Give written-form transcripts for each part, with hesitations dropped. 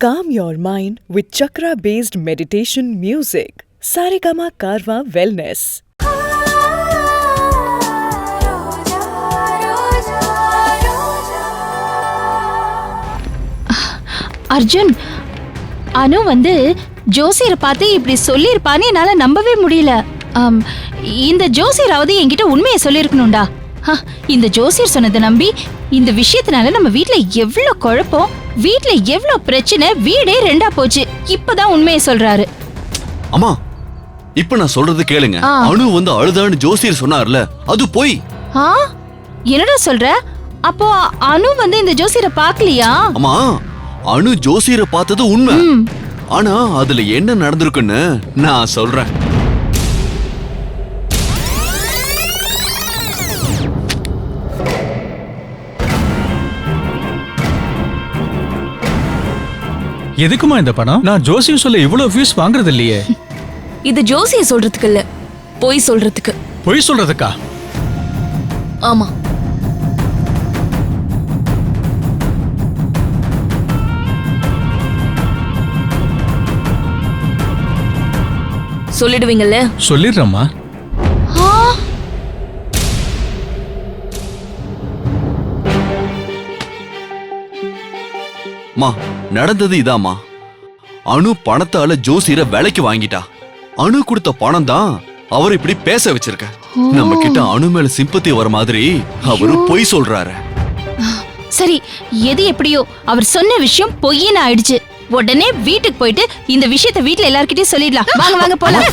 Calm your mind with chakra-based meditation music. Saregama Karwa Wellness. Arjun, அனு ஜோசியரை பார்த்து இப்படி சொல்லியிருப்பான்னு என்னால நம்பவே முடியல. இந்த ஜோசியராவது என்கிட்ட உண்மையை சொல்லியிருக்கணும்டா. இந்த ஜோசியர் சொன்னதை நம்பி இந்த விஷயத்தினால நம்ம வீட்ல எவ்வளவு குழப்பம், வீட்ல எவ்வளவு பிரச்சனை, வீடே ரெண்டா போச்சு. இப்பதான் உண்மையை சொல்றாரு. அம்மா, இப்ப நான் சொல்றது கேளுங்க. அனு அழுதான்னு ஜோசியர் சொன்னார்ல, அது போய். என்னடா சொல்ற? அப்போ அனு இந்த ஜோசியரை பார்க்கலையா? அம்மா, அனு ஜோசியரை பார்த்தது உண்மை. ஆனா அதுல என்ன நடந்திருக்குன்னு நான் சொல்றேன். எதுக்குமா இந்த பணம்? நான் ஜோசியம் சொல்ல இவ்வளவு ஃபீஸ் வாங்குறது இல்லையே. இது ஜோசியம் சொல்றதுக்கு இல்ல, பொய் சொல்றதுக்கு. பொய் சொல்றதுக்கா? ஆமா. சொல்லிடுவீங்கல்ல? சொல்லிடுறேம்மா. மா, நடந்தது இதாமா. அனு பணத்தால ஜோசியரை விலைக்கு வாங்கிட்டா. அனு கொடுத்த பணம் தான் அவர் இப்படி பேச வச்சிருக்க. நம்ம கிட்ட அனு மேல சிம்பத்தி வர மாதிரி அவரு பொய் சொல்றாரு. சரி, எது எப்படியோ அவர் சொன்ன விஷயம் பொய்ன்னு ஆயிடுச்சு. உடனே வீட்டுக்கு போயிட்டு இந்த விஷயத்தை வீட்ல எல்லார்கிட்டயும் சொல்லிடலாம். வாங்க வாங்க போலாம்.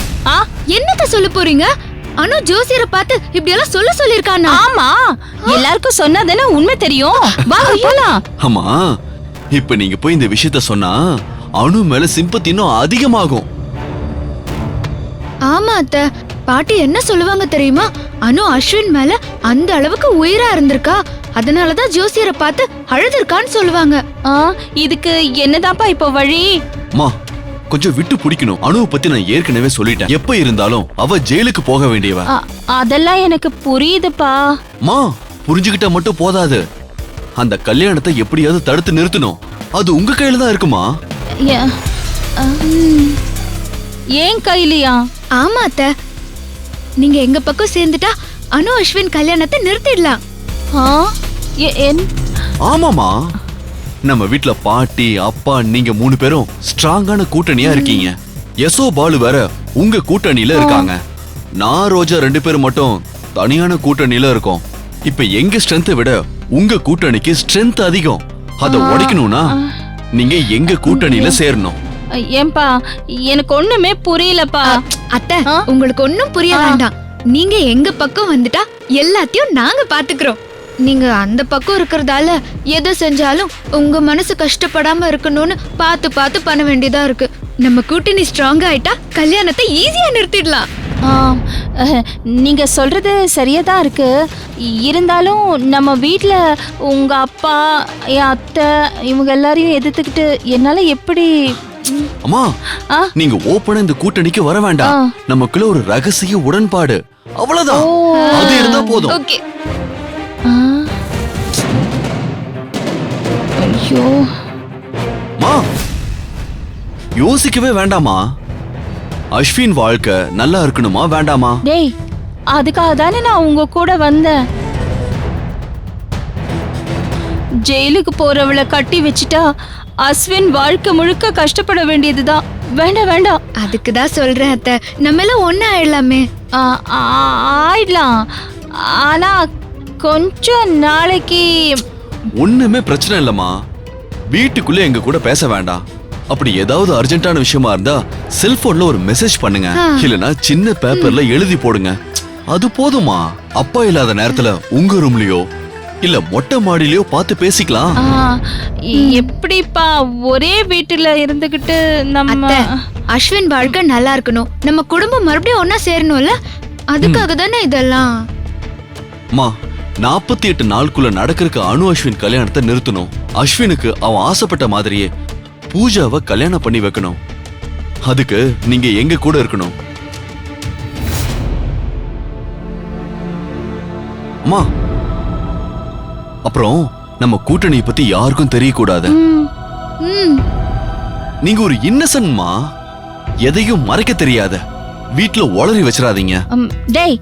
என்னத்த சொல்ல போறீங்க? அனு ஜோசியரை பார்த்து இப்படி எல்லாம் சொல்லிருக்கானா? ஆமா, எல்லாருக்கும் சொன்னாதானே உண்மை தெரியும். வாங்க போலாம். ஆமா, இப்ப நீங்க போய் இந்த விஷயத்த சொன்னா அனு மேல சிம்பத்தி இன்னும் அதிகமாகும். ஆமா அத்தை, பாட்டி என்ன சொல்லுவாங்க தெரியுமா? அனு அஸ்வின் மேல அந்த அளவுக்கு உயிரா இருந்திருக்கா, அதனாலதான் ஜோசியரை பார்த்து அழுதுருக்கான்னு சொல்லுவாங்க. இதுக்கு என்னதாப்பா இப்போ வழி? மா, கொஞ்சம் விட்டு பிடிக்கணும். அனுவை பத்தி நான் ஏற்கனவே சொல்லிட்டேன். எப்ப இருந்தாலும் அவ ஜெயிலுக்கு போக வேண்டியவ. அதெல்லாம் எனக்கு புரியுதுப்பா. மா, புரிஞ்சுக்கிட்டா மட்டும் போதாது. அந்த கல்யாணத்தை எப்படியாவது தடுத்து நிறுத்தணும். அது உங்க கையில தான் இருக்குமா? ஏன் கையிலையா? ஆமா அத்தை, நீங்க எங்க பக்கம் சேர்ந்துட்டா அனு அஸ்வின் கல்யாணத்தை நிறுத்திடலாம். ஆமாமா, நம்ம வீட்ல பாட்டி, அப்பா, நீங்க 3 பேரும் ஸ்ட்ராங்கான கூட்டணியா இருக்கீங்க. யசோ பாலு வேற உங்க கூட்டணியில இருக்காங்க. நான் ரோஜா 2 பேரும் மட்டும் தனியான கூட்டணியில இருக்கோம். இப்ப எங்க ஸ்ட்ரென்த்தை விட உங்க கூட்டணிக்கு ஸ்ட்ரென்த் அதிகம். அதை உடைக்கணும்னா நீங்க எங்க கூட்டணியில சேரணும். ஏன்பா, எனக்கு ஒண்ணுமே புரியலப்பா. அத்தை, உங்களுக்கு ஒண்ணும் புரிய வேண்டாம். நீங்க எங்க பக்கம் வந்துட்டா எல்லாத்தையும் நாங்க பாத்துக்கிறோம். நீங்க அந்த பக்கம் இருக்கிறதால எதை செஞ்சாலும் உங்க மனசு கஷ்டப்படாம இருக்கணும்னு பார்த்து பார்த்து பண்ண வேண்டியதா இருக்கு. நம்ம கூட்டணி ஸ்ட்ராங் ஆயிட்டா கல்யாணத்தை ஈஸியா நிறுத்திடலாம். நீங்க சொல்றது சரியாதான் இருக்கு. இருந்தாலும் நம்ம வீட்ல உங்க அப்பா, என் அத்தை, இவங்க எல்லாரையும் எதிர்த்துக்கிட்டு என்னால எப்படி? அம்மா, நீங்க ஓபனா இந்த கூட்டணிக்கு வர வேண்டாம். நமக்குள்ள ஒரு ரகசிய உடன்பாடு, அவ்வளவுதான். அது இருந்தா போதும். ஓகே. ஐயோ மா, யோசிக்கவே வேண்டாமா? அஸ்வின் வாழ்க்கை நல்லா இருக்கணுமா வேண்டாமா? டேய், அதுக்காக தானே நான் உங்க கூட வந்தேன். ஜெயிலுக்கு போறவளை கட்டி வச்சுட்டா அஸ்வின் வாழ்க்கை முழுக்க கஷ்டப்பட வேண்டியதுதான். வேண்டாம் வேண்டாம். அதுக்குதான் சொல்றேன் அத்தை, நம்ம எல்லாம் ஒண்ணு ஆயிடலாமே. ஆயிடலாம், ஆனா கொஞ்சம் நாளைக்கு. ஒண்ணுமே பிரச்சனை இல்லம்மா. வீட்டுக்குள்ள எங்க கூட பேச வேண்டாம். அப்படி ஏதாவது அர்ஜென்ட்டான விஷயமா இருந்தா செல்போன்ல ஒரு மெசேஜ் பண்ணுங்க, இல்லனா சின்ன பேப்பர்ல எழுதி போடுங்க. அது போதுமா? அப்பா இல்லாத நேரத்துல உங்க ரூம்லயோ இல்ல மொட்டை மாடியிலயோ பார்த்து பேசிக்கலாம். எப்படிப்பா ஒரே வீட்டுல இருந்துகிட்டு நம்ம? அஸ்வின் வாழ்க்கை நல்லா இருக்கணும், நம்ம குடும்பம் மறுபடியும் ஒன்னா சேரணும்ல, அதுக்காக தானே இதெல்லாம். மா, 48 நாளுக்குள்ள நடக்கிறதுக்கு அனு அஸ்வின் கல்யாணத்தை நிறுத்தணும். அஸ்வினுக்கு அவன் ஆசைப்பட்ட மாதிரியே பூஜாவை கல்யாணம் பண்ணி வைக்கணும். அதுக்கு நீங்க எங்க கூட இருக்கணும். அம்மா, அப்புறம் நம்ம கூட்டணியை பத்தி யாருக்கும் தெரியக்கூடாது. நீங்க ஒரு இன்னசென்ட்மா. எதையும் மறைக்க தெரியாத வீட்ல உளறி வச்சிராதீங்க. டேய்,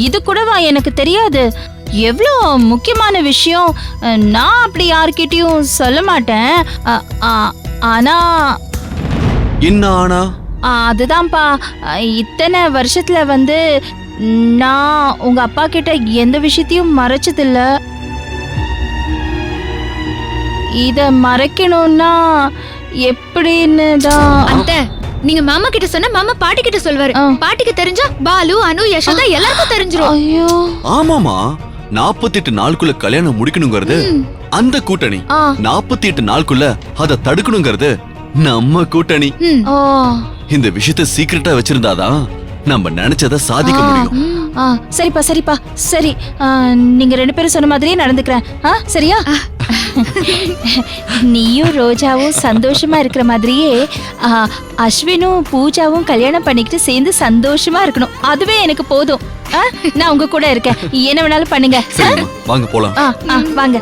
இது கூடவா எனக்கு தெரியாது? எவ்வளோ முக்கியமான விஷயம். நான் அப்படி யார்கிட்டயும் சொல்ல மாட்டேன். ஆனா என்ன ஆனா? அதுதான்ப்பா, இத்தனை வருஷத்துல வந்து நான் உங்க அப்பா கிட்ட எந்த விஷயத்தையும் மறைச்சதில்ல. இத மறைக்கணும்னா எப்படின்னு தான். அத்தை, நீங்க மாமா கிட்ட சொன்னா மாமா பாட்டி கிட்ட சொல்வாரு. பாட்டிக்கு தெரிஞ்சா பாலு, அனு, யசோதா எல்லாருக்கும் தெரிஞ்சிரும். ஐயோ, ஆமாமா, 48 நாளுக்குள்ள கல்யாணம் முடிக்கணுங்கிறது அந்த கூட்டணி, 48 நாளுக்குள்ள அத தடுக்கணுங்கிறது நம்ம கூட்டணி. ஓ, இந்த விஷயத்தை சீக்கிரட்டா வச்சிருந்தாதான் நம்ம நினைச்சத சாதிக்க முடியும். சரிப்பா சரிப்பா சரி. நீங்க 2 பேரும் சொன்ன மாதிரியே நடந்துக்கிறேன். சரியா? நீயும் ரோஜாவும் சந்தோஷமா இருக்கிற மாதிரியே அஸ்வினும் பூஜாவும் கல்யாணம் பண்ணிக்கிட்டு சேர்ந்து சந்தோஷமா இருக்கணும். அதுவே எனக்கு போதும். நான் உங்க கூட இருக்கேன். என்ன வேணாலும் பண்ணுங்க. சரிம்மா, வாங்க போலாம். வாங்க.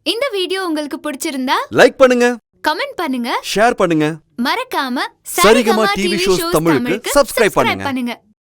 இந்த வீடியோ உங்களுக்கு பிடிச்சிருந்தா லைக் பண்ணுங்க, கமெண்ட் பண்ணுங்க, ஷேர் பண்ணுங்க, மறக்காம சரிகமா டிவி ஷோஸ் தமிழுக்கு சப்ஸ்கிரைப் பண்ணுங்க.